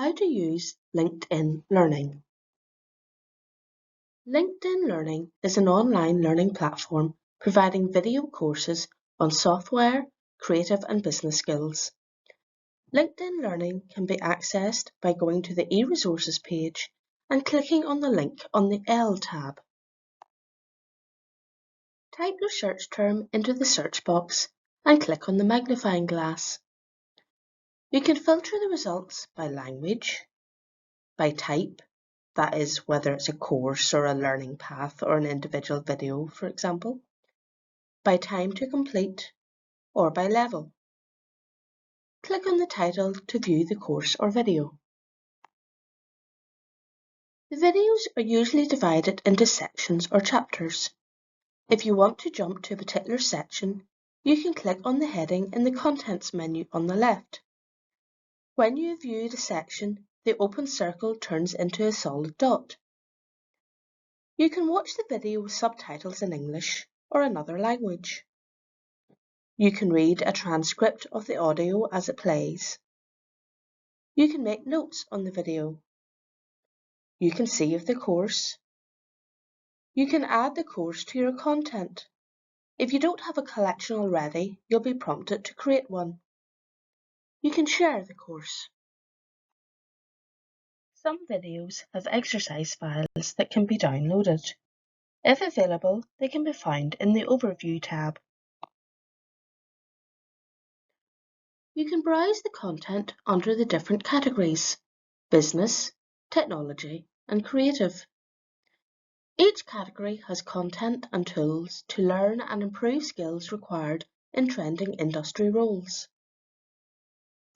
How to use LinkedIn Learning. LinkedIn Learning is an online learning platform providing video courses on software, creative and business skills. LinkedIn Learning can be accessed by going to the e-resources page and clicking on the link on the L tab. Type your search term into the search box and click on the magnifying glass. You can filter the results by language, by type, that is, whether it's a course or a learning path or an individual video, for example, by time to complete, or by level. Click on the title to view the course or video. The videos are usually divided into sections or chapters. If you want to jump to a particular section, you can click on the heading in the Contents menu on the left. When you have viewed a section, the open circle turns into a solid dot. You can watch the video with subtitles in English or another language. You can read a transcript of the audio as it plays. You can make notes on the video. You can save the course. You can add the course to your content. If you don't have a collection already, you'll be prompted to create one. You can share the course. Some videos have exercise files that can be downloaded. If available, they can be found in the Overview tab. You can browse the content under the different categories: business, technology, and creative. Each category has content and tools to learn and improve skills required in trending industry roles.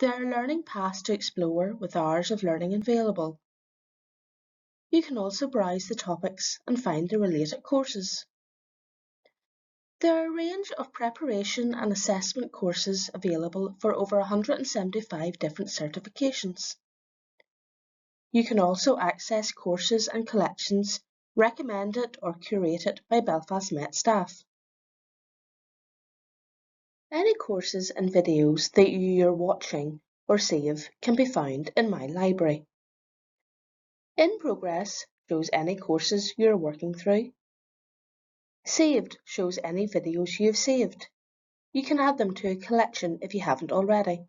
There are learning paths to explore with hours of learning available. You can also browse the topics and find the related courses. There are a range of preparation and assessment courses available for over 175 different certifications. You can also access courses and collections recommended or curated by Belfast Met staff. Any courses and videos that you are watching or save can be found in My Library. In Progress shows any courses you are working through. Saved shows any videos you have saved. You can add them to a collection if you haven't already.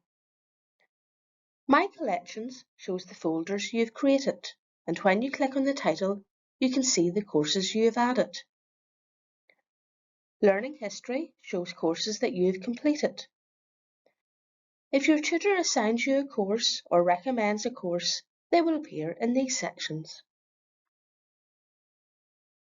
My Collections shows the folders you have created, and when you click on the title, you can see the courses you have added. Learning History shows courses that you have completed. If your tutor assigns you a course or recommends a course, they will appear in these sections.